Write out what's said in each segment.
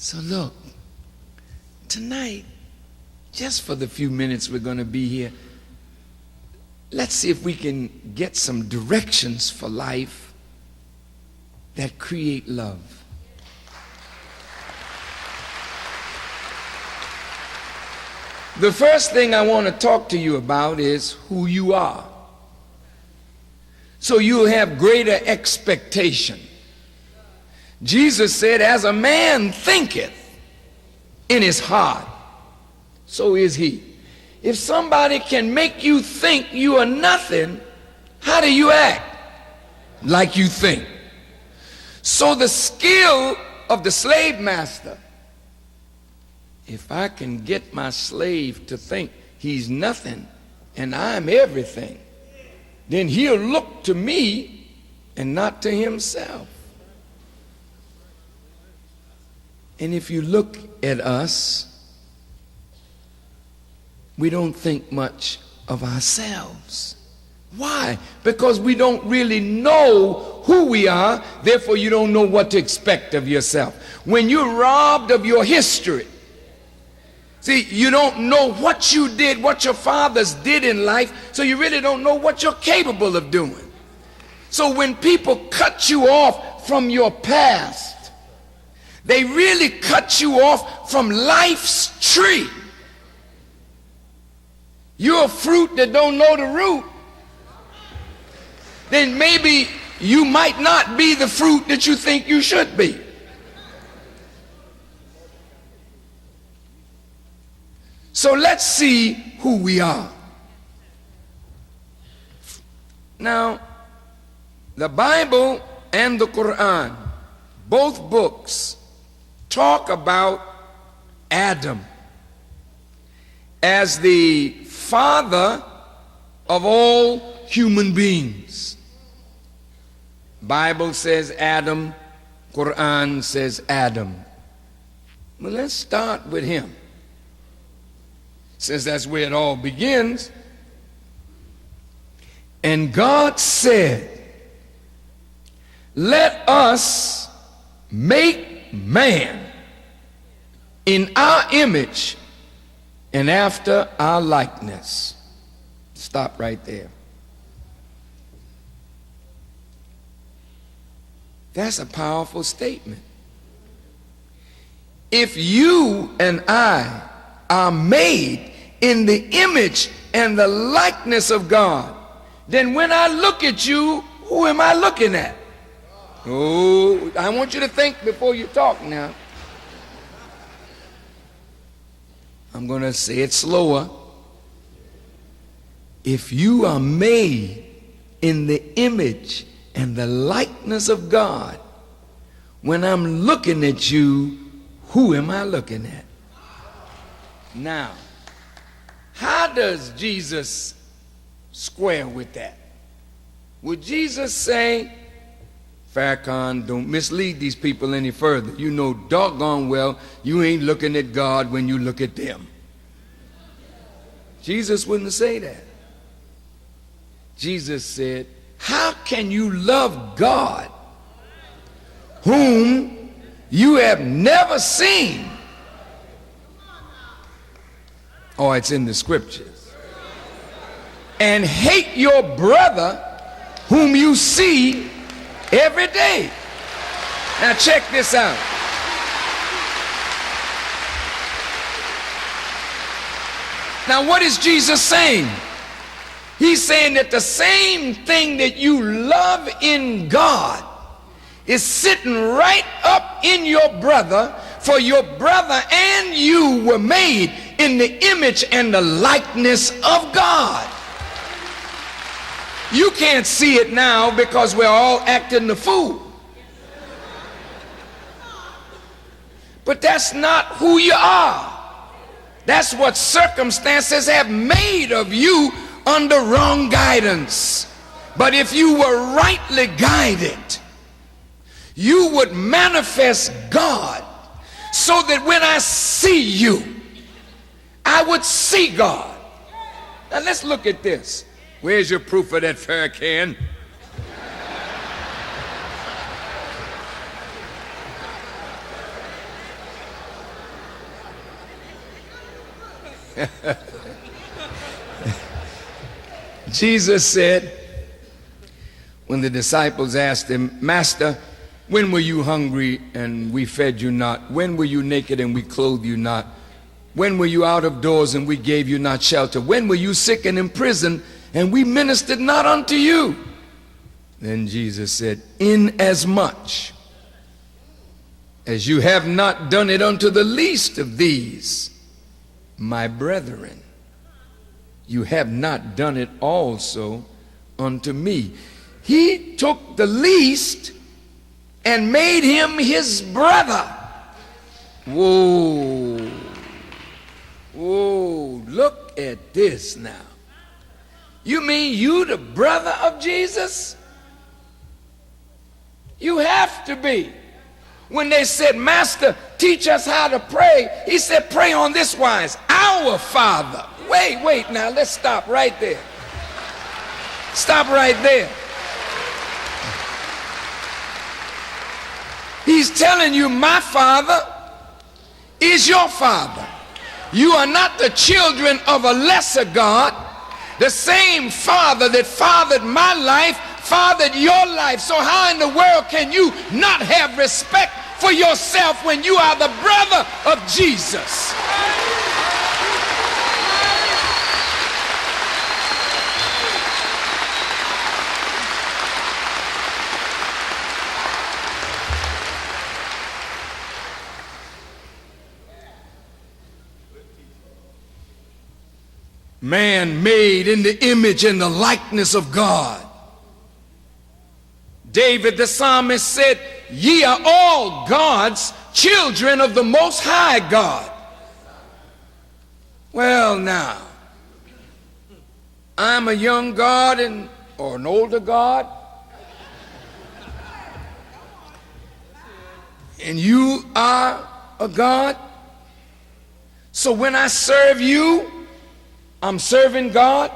So look, tonight, just for the few minutes we're going to be here, let's see if we can get some directions for life that create love. The first thing I want to talk to you about is who you are. So you'll have greater expectation. Jesus said, as a man thinketh in his heart, so is he. If somebody can make you think you are nothing, how do you act? Like you think. So the skill of the slave master, if I can get my slave to think he's nothing and I'm everything, then he'll look to me and not to himself. And if you look at us, we don't think much of ourselves. Why? Because we don't really know who we are, therefore you don't know what to expect of yourself. When you're robbed of your history, see, you don't know what you did, what your fathers did in life, so you really don't know what you're capable of doing. So when people cut you off from your past, they really cut you off from life's tree. You're a fruit that don't know the root. Then maybe you might not be the fruit that you think you should be. So let's see who we are. Now, the Bible and the Quran, both books, talk about Adam as the father of all human beings. Bible says Adam, Quran says Adam. Well, let's start with him, since that's where it all begins. And God said, let us make man in our image and after our likeness. Stop right there. That's a powerful statement. If you and I are made in the image and the likeness of God, then when I look at you, who am I looking at? Oh, I want you to think before you talk now. I'm going to say it slower. If you are made in the image and the likeness of God, when I'm looking at you, who am I looking at? Now, how does Jesus square with that? Would Jesus say, Farrakhan, don't mislead these people any further. You know doggone well you ain't looking at God when you look at them. Jesus wouldn't say that. Jesus said, how can you love God whom you have never seen? Oh, it's in the scriptures. And hate your brother whom you see every day. Now check this out. Now what is Jesus saying? He's saying that the same thing that you love in God is sitting right up in your brother, for your brother and you were made in the image and the likeness of God. You can't see it now because we're all acting the fool. But that's not who you are. That's what circumstances have made of you under wrong guidance. But if you were rightly guided, you would manifest God so that when I see you, I would see God. Now let's look at this. Where's your proof of that, Farrakhan? Jesus said, when the disciples asked him, Master, when were you hungry and we fed you not? When were you naked and we clothed you not? When were you out of doors and we gave you not shelter? When were you sick and in prison and we ministered not unto you? Then Jesus said, inasmuch as you have not done it unto the least of these, my brethren, you have not done it also unto me. He took the least and made him his brother. Whoa. Whoa, look at this now. You mean you the brother of Jesus? You have to be. When they said, Master, teach us how to pray, he said, pray on this wise, our Father. Wait, now let's stop right there. Stop right there. He's telling you, my Father is your Father. You are not the children of a lesser God. The same Father that fathered my life fathered your life. So how in the world can you not have respect for yourself when you are the brother of Jesus? Man made in the image and the likeness of God. David the psalmist said, ye are all God's children of the Most High God. Well now, I'm a young God or an older God, and you are a God. So when I serve you, I'm serving God.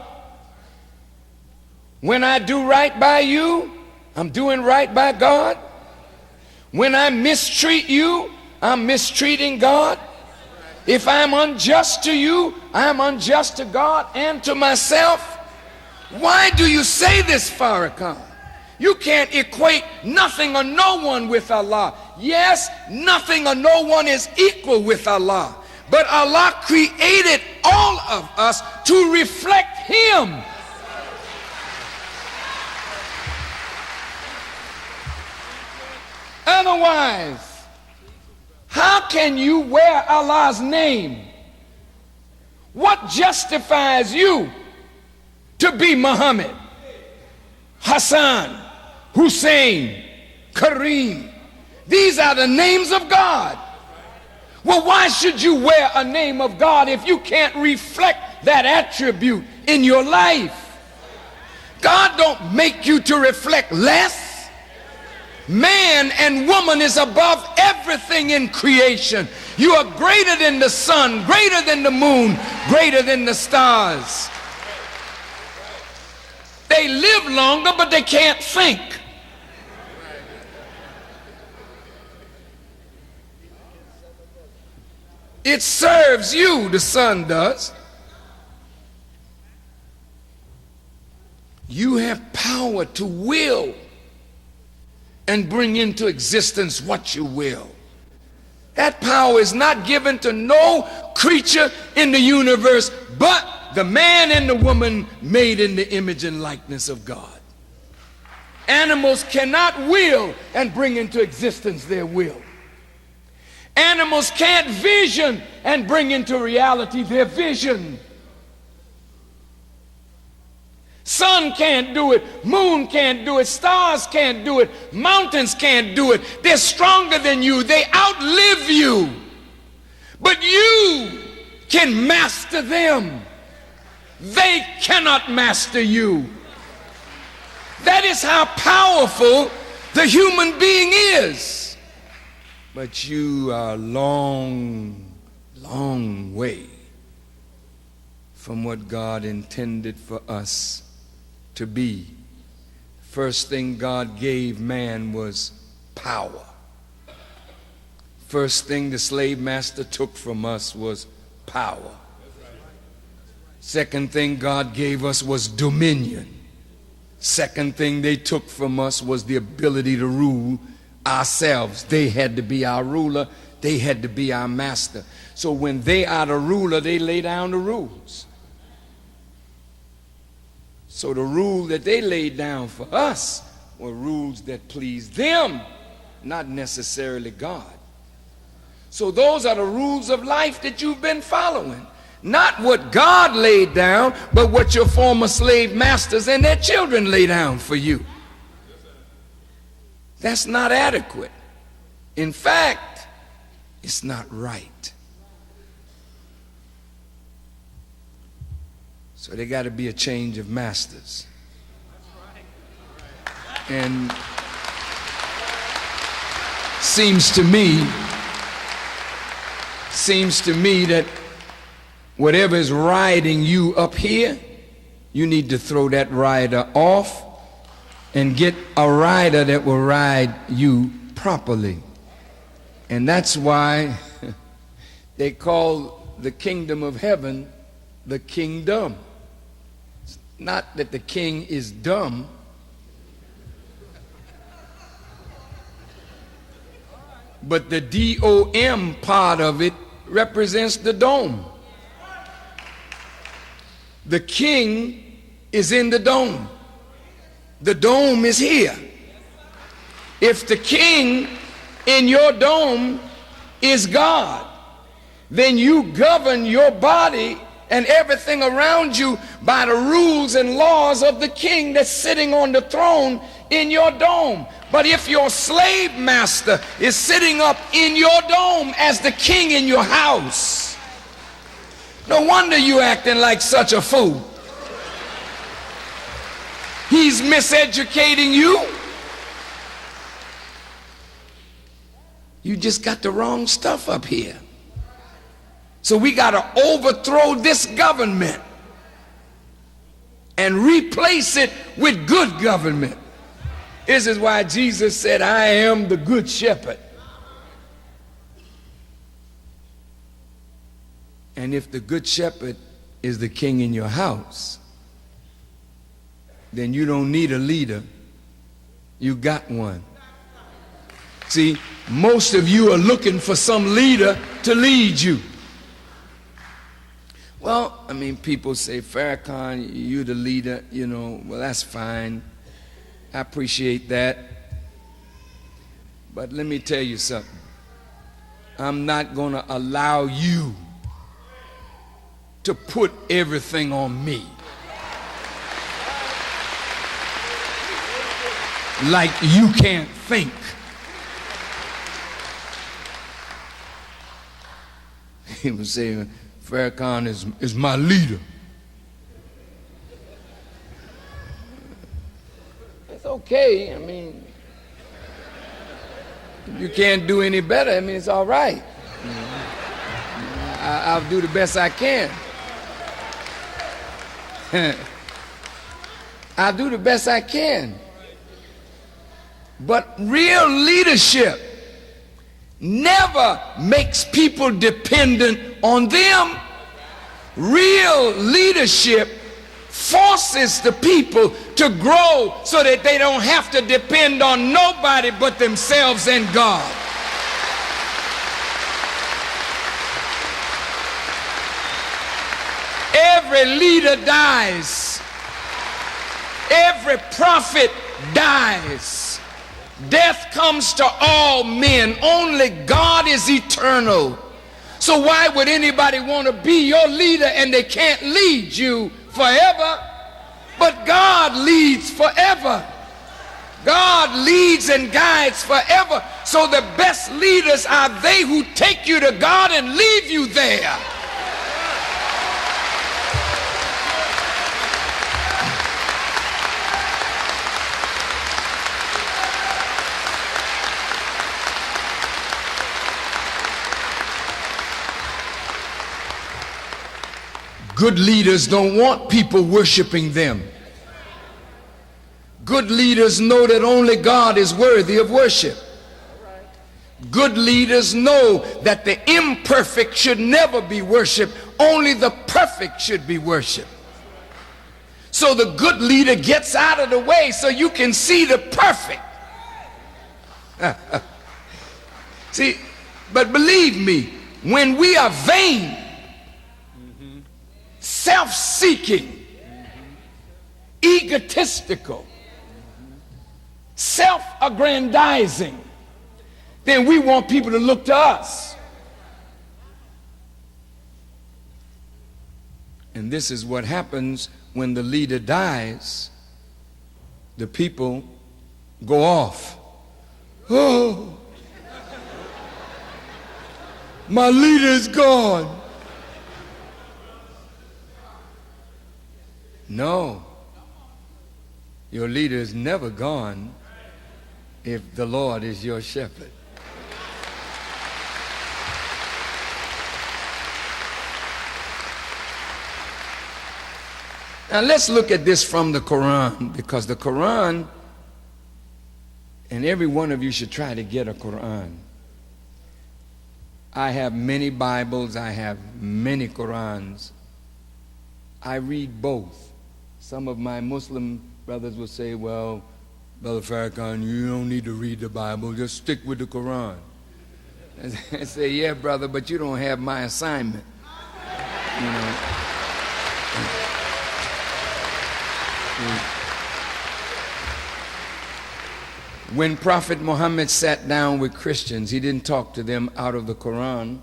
When I do right by you, I'm doing right by God. When I mistreat you, I'm mistreating God. If I'm unjust to you, I'm unjust to God and to myself. Why do you say this, Farrakhan? You can't equate nothing or no one with Allah. Yes, nothing or no one is equal with Allah. But Allah created all of us to reflect Him. Otherwise, how can you wear Allah's name? What justifies you to be Muhammad, Hassan, Hussein, Kareem? These are the names of God. Well, why should you wear a name of God if you can't reflect that attribute in your life? God don't make you to reflect less. Man and woman is above everything in creation. You are greater than the sun, greater than the moon, greater than the stars. They live longer, but they can't think. It serves you, the sun does. You have power to will and bring into existence what you will. That power is not given to no creature in the universe but the man and the woman made in the image and likeness of God. Animals cannot will and bring into existence their will. Animals can't vision and bring into reality their vision. Sun can't do it, moon can't do it, stars can't do it, mountains can't do it. They're stronger than you, they outlive you. But you can master them. They cannot master you. That is how powerful the human being is. But you are a long, long way from what God intended for us to be. First thing God gave man was power. First thing the slave master took from us was power. Second thing God gave us was dominion. Second thing they took from us was the ability to rule ourselves. They had to be our ruler. They had to be our master. So when they are the ruler, they lay down the rules. So the rule that they laid down for us were rules that pleased them, not necessarily God. So those are the rules of life that you've been following. Not what God laid down, but what your former slave masters and their children lay down for you. That's not adequate. In fact, it's not right. So there got to be a change of masters. And seems to me that whatever is riding you up here, you need to throw that rider off and get a rider that will ride you properly. And that's why they call the kingdom of heaven the kingdom. It's not that the king is dumb. But the D-O-M part of it represents the dome. The king is in the dome. The dome is here. If the king in your dome is God, then you govern your body and everything around you by the rules and laws of the king that's sitting on the throne in your dome. But if your slave master is sitting up in your dome as the king in your house, no wonder you acting like such a fool. He's miseducating you. You just got the wrong stuff up here. So we got to overthrow this government and replace it with good government. This is why Jesus said, I am the good shepherd. And if the good shepherd is the king in your house, then you don't need a leader. You got one. See, most of you are looking for some leader to lead you. Well, I mean, people say, Farrakhan, you're the leader, you know, well, that's fine. I appreciate that. But let me tell you something. I'm not going to allow you to put everything on me. Like you can't think. He was saying, Farrakhan is my leader. It's okay. I mean, if you can't do any better, I mean, it's all right. I'll do the best I can. I'll do the best I can. But real leadership never makes people dependent on them. Real leadership forces the people to grow so that they don't have to depend on nobody but themselves and God. Every leader dies. Every prophet dies. Death comes to all men. Only God is eternal. So why would anybody want to be your leader and they can't lead you forever? But God leads forever. God leads and guides forever. So the best leaders are they who take you to God and leave you there. Good leaders don't want people worshiping them. Good leaders know that only God is worthy of worship. Good leaders know that the imperfect should never be worshiped. only the perfect should be worshiped. So the good leader gets out of the way so you can see the perfect. See, but believe me, when we are vain, self-seeking, egotistical, self-aggrandizing, then we want people to look to us. And this is what happens when the leader dies. The people go off. Oh, my leader is gone. No, your leader is never gone if the Lord is your shepherd. Now let's look at this from the Quran, because the Quran, and every one of you should try to get a Quran. I have many Bibles, I have many Qurans. I read both. Some of my Muslim brothers will say, well, Brother Farrakhan, you don't need to read the Bible, just stick with the Quran. I say, yeah, brother, but you don't have my assignment. You know. When Prophet Muhammad sat down with Christians, he didn't talk to them out of the Quran.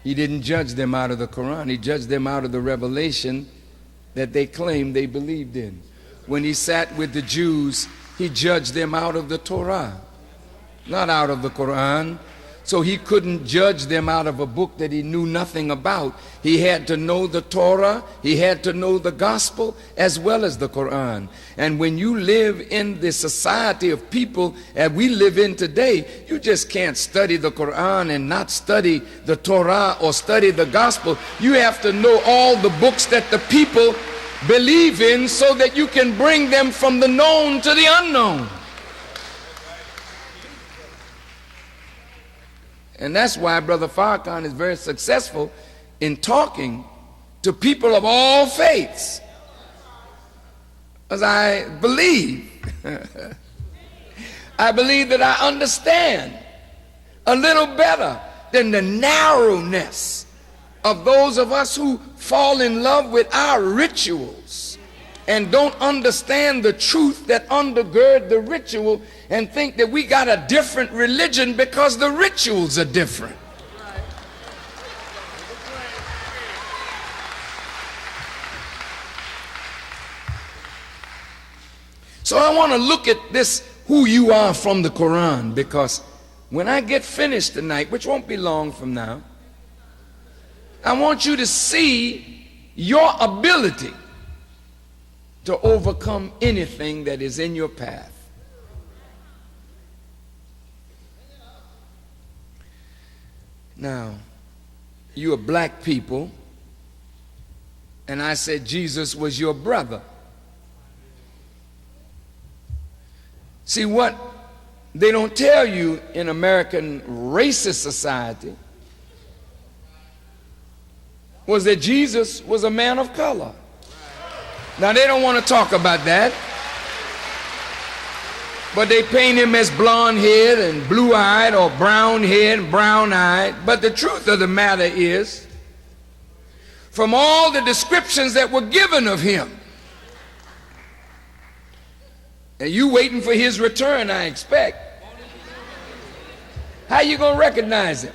He didn't judge them out of the Quran. He judged them out of the revelation that they claimed they believed in. When he sat with the Jews, he judged them out of the Torah, not out of the Quran. So he couldn't judge them out of a book that he knew nothing about. He had to know the Torah, he had to know the gospel as well as the Quran. And when you live in the society of people that we live in today, you just can't study the Quran and not study the Torah or study the gospel. You have to know all the books that the people believe in so that you can bring them from the known to the unknown. And that's why Brother Farrakhan is very successful in talking to people of all faiths. Because I believe, I believe that I understand a little better than the narrowness of those of us who fall in love with our rituals and don't understand the truth that undergird the ritual and think that we got a different religion because the rituals are different. So I want to look at this, who you are from the Quran, because when I get finished tonight, which won't be long from now, I want you to see your ability to overcome anything that is in your path. Now, you are black people, and I said Jesus was your brother. See, what they don't tell you in American racist society was that Jesus was a man of color. Now, they don't want to talk about that, but they paint him as blonde-haired and blue-eyed, or brown-haired and brown-eyed. But the truth of the matter is, from all the descriptions that were given of him, and you waiting for his return, I expect, how you gonna recognize him?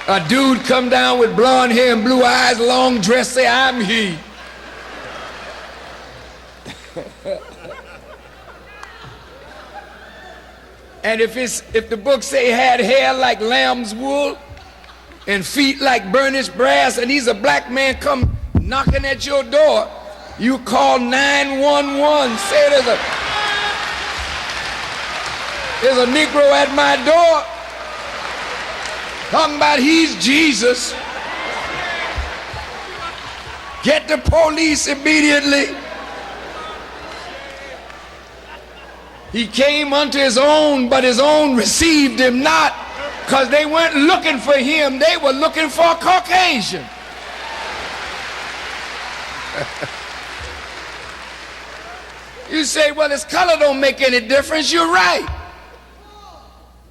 A dude come down with blonde hair and blue eyes, long dress, say, I'm he. And if the book say he had hair like lamb's wool and feet like burnished brass, and he's a black man come knocking at your door, you call 911, say there's a Negro at my door talking about he's Jesus. Get the police immediately. He came unto his own, but his own received him not. Because they weren't looking for him, they were looking for a Caucasian. You say, well, his color don't make any difference. You're right.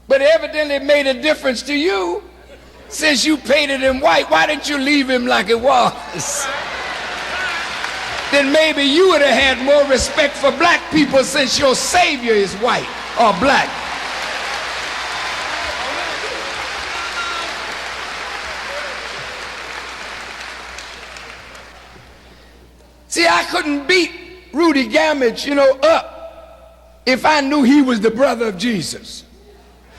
But evidently it made a difference to you. Since you painted him white, why didn't you leave him like it was? Then maybe you would have had more respect for black people since your savior is white or black. See, I couldn't beat Rudy Gamage, up if I knew he was the brother of Jesus.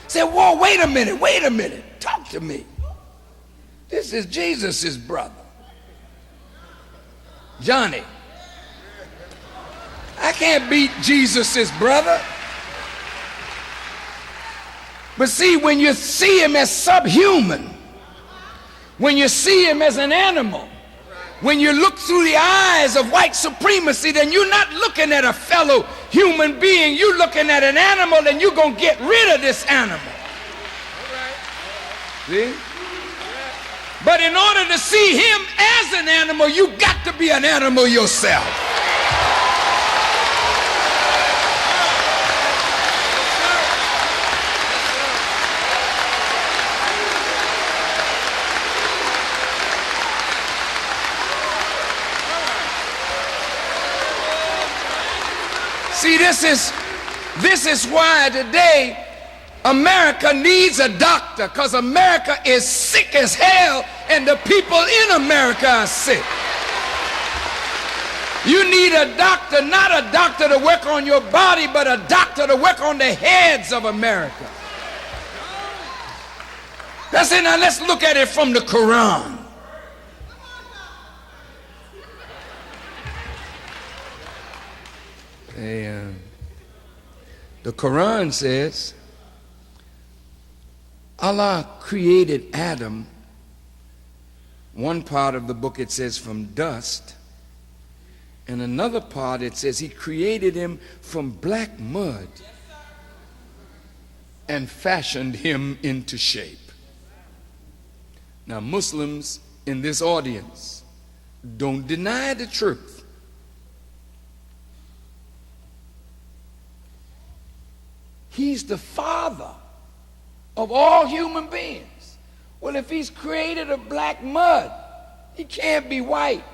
Say, whoa, wait a minute, talk to me. This is Jesus' brother. Johnny. I can't beat Jesus' brother. But see, when you see him as subhuman, when you see him as an animal, when you look through the eyes of white supremacy, then you're not looking at a fellow human being. You're looking at an animal, and you're going to get rid of this animal. See? But in order to see him as an animal, you got to be an animal yourself. See, this is why today America needs a doctor, because America is sick as hell and the people in America are sick. You need a doctor, not a doctor to work on your body, but a doctor to work on the heads of America. That's it. Now let's look at it from the Quran. The Quran says Allah created Adam. One part of the book it says from dust, and another part it says he created him from black mud and fashioned him into shape. Now, Muslims in this audience, don't deny the truth. He's the father of all human beings. Well, if he's created of black mud, he can't be white.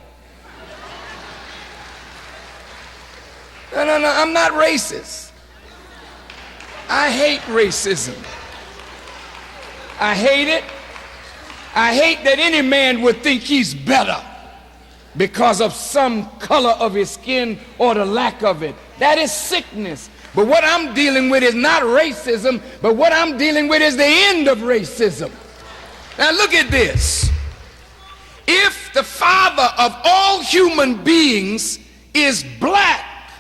No, I'm not racist. I hate racism. I hate it. I hate that any man would think he's better because of some color of his skin or the lack of it. That is sickness. But what I'm dealing with is not racism, but what I'm dealing with is the end of racism. Now look at this. If the father of all human beings is black,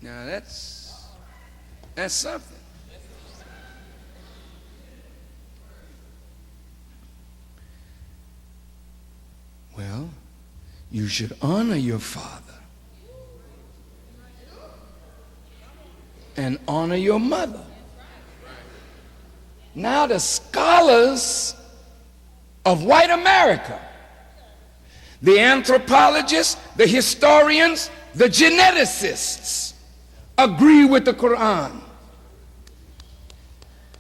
now that's something. Well, you should honor your father and honor your mother. Now the scholars of white America, the anthropologists, the historians, the geneticists agree with the Quran.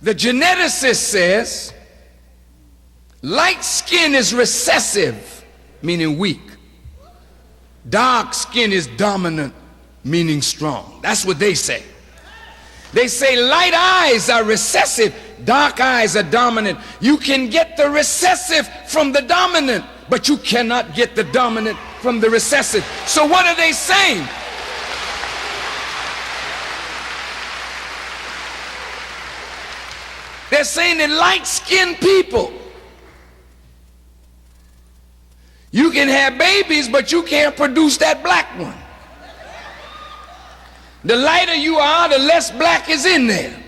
The geneticist says light skin is recessive, meaning weak. Dark skin is dominant, meaning strong. That's what they say. They say light eyes are recessive, dark eyes are dominant. You can get the recessive from the dominant, but you cannot get the dominant from the recessive. So what are they saying? They're saying that light-skinned people, you can have babies, but you can't produce that black one. The lighter you are, the less black is in there.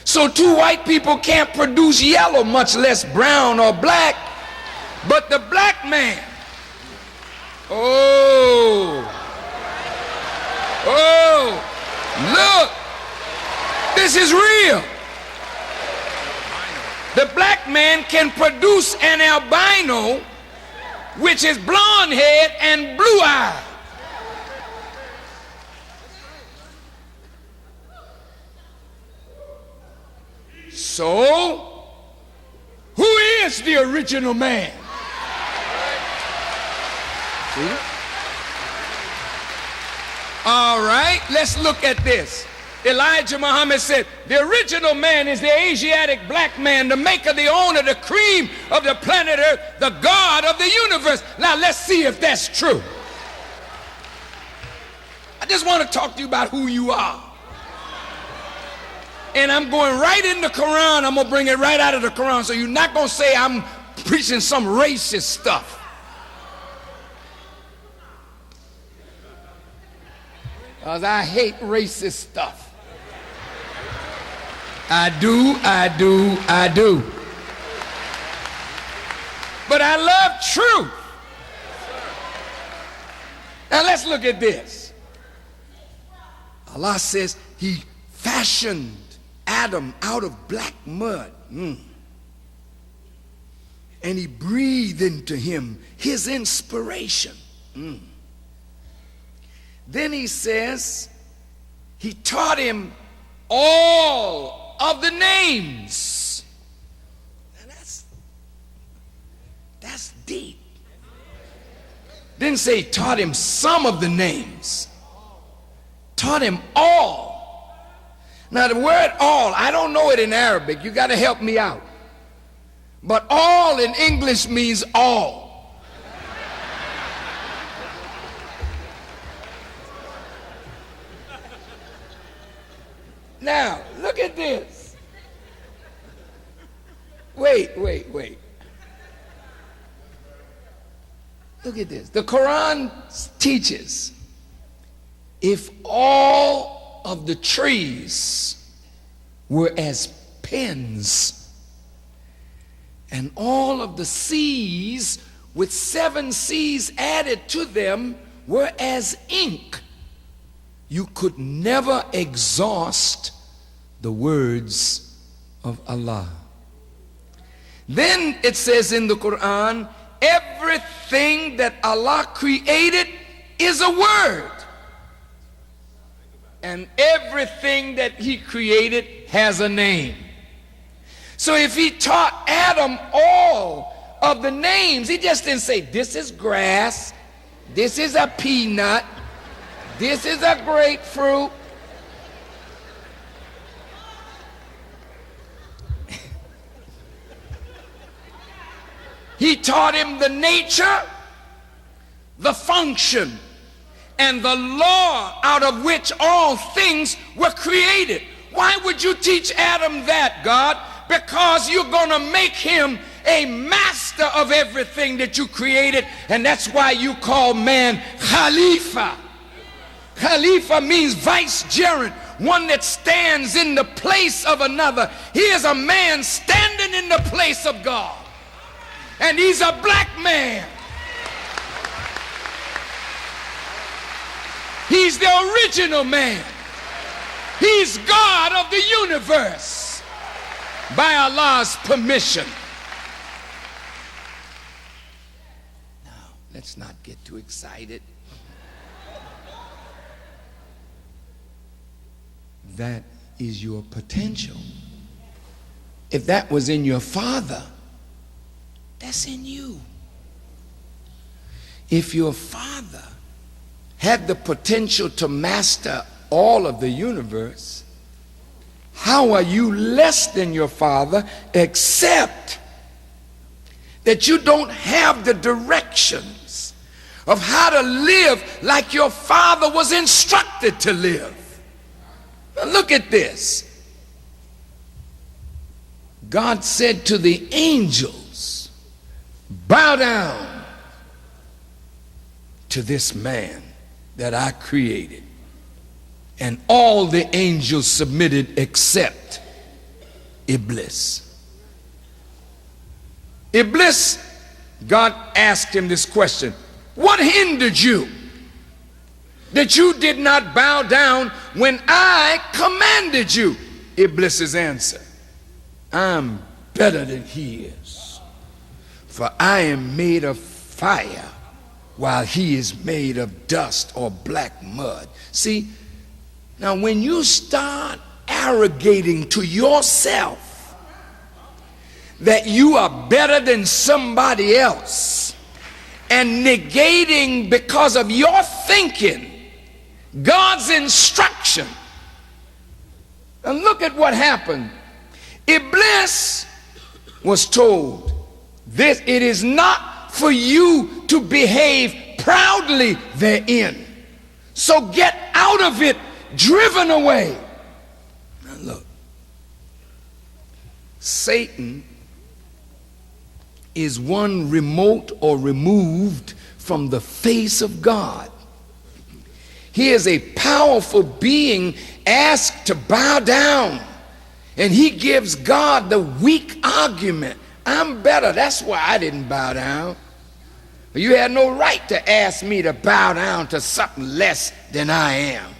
So two white people can't produce yellow, much less brown or black. But the black man, look, This is real. The black man can produce an albino, which is blonde head and blue eye. So, who is the original man? See? All right, let's look at this. Elijah Muhammad said, the original man is the Asiatic black man, the maker, the owner, the cream of the planet Earth, the God of the universe. Now let's see if that's true. I just want to talk to you about who you are. And I'm going right in the Quran. I'm going to bring it right out of the Quran. So you're not going to say I'm preaching some racist stuff. Because I hate racist stuff. I do. But I love truth. Now let's look at this. Allah says he fashioned Adam out of black mud. And he breathed into him his inspiration. Then he says he taught him all of the names. Now that's deep. Didn't say he taught him some of the names. Taught him all. Now the word all, I don't know it in Arabic. You got to help me out. But all in English means all. Now, look at this. Wait. Look at this. The Quran teaches if all of the trees were as pens and all of the seas with 7 seas added to them were as ink, you could never exhaust the words of Allah. Then it says in the Quran, everything that Allah created is a word. And everything that he created has a name. So if he taught Adam all of the names, he just didn't say, this is grass, this is a peanut, this is a grapefruit. He taught him the nature, the function, and the law out of which all things were created. Why would you teach Adam that, God? Because you're going to make him a master of everything that you created, and that's why you call man Khalifa. Khalifa means vicegerent, one that stands in the place of another. He is a man standing in the place of God. And he's a black man. He's the original man. He's God of the universe by Allah's permission. Now, let's not get too excited. That is your potential. If that was in your father, that's in you. If your father had the potential to master all of the universe, how are you less than your father except that you don't have the directions of how to live like your father was instructed to live? Now look at this. God said to the angels, bow down to this man that I created. And all the angels submitted except Iblis. Iblis, God asked him this question: what hindered you that you did not bow down when I commanded you? Iblis's answer, I'm better than he is, for I am made of fire while he is made of dust or black mud. See, now when you start arrogating to yourself that you are better than somebody else and negating because of your thinking God's instruction, and look at what happened. Iblis was told this, it is not for you to behave proudly therein, so get out of it, driven away. Now look, Satan is one remote or removed from the face of God. He is a powerful being asked to bow down, and he gives God the weak argument, I'm better, that's why I didn't bow down. You had no right to ask me to bow down to something less than I am.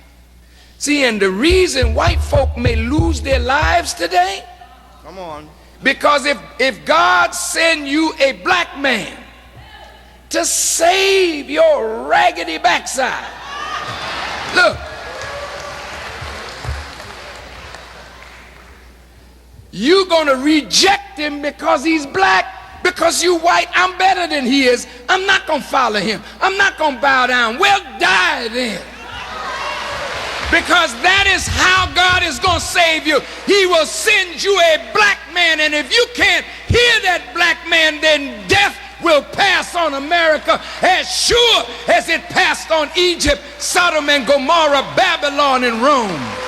See, and the reason white folk may lose their lives today, come on, because if God send you a black man to save your raggedy backside, look, you're gonna reject him because he's black. Because you white, I'm better than he is. I'm not gonna follow him. I'm not gonna bow down. Well, die then. Because that is how God is gonna save you. He will send you a black man, and if you can't hear that black man, then death will pass on America as sure as it passed on Egypt, Sodom and Gomorrah, Babylon and Rome.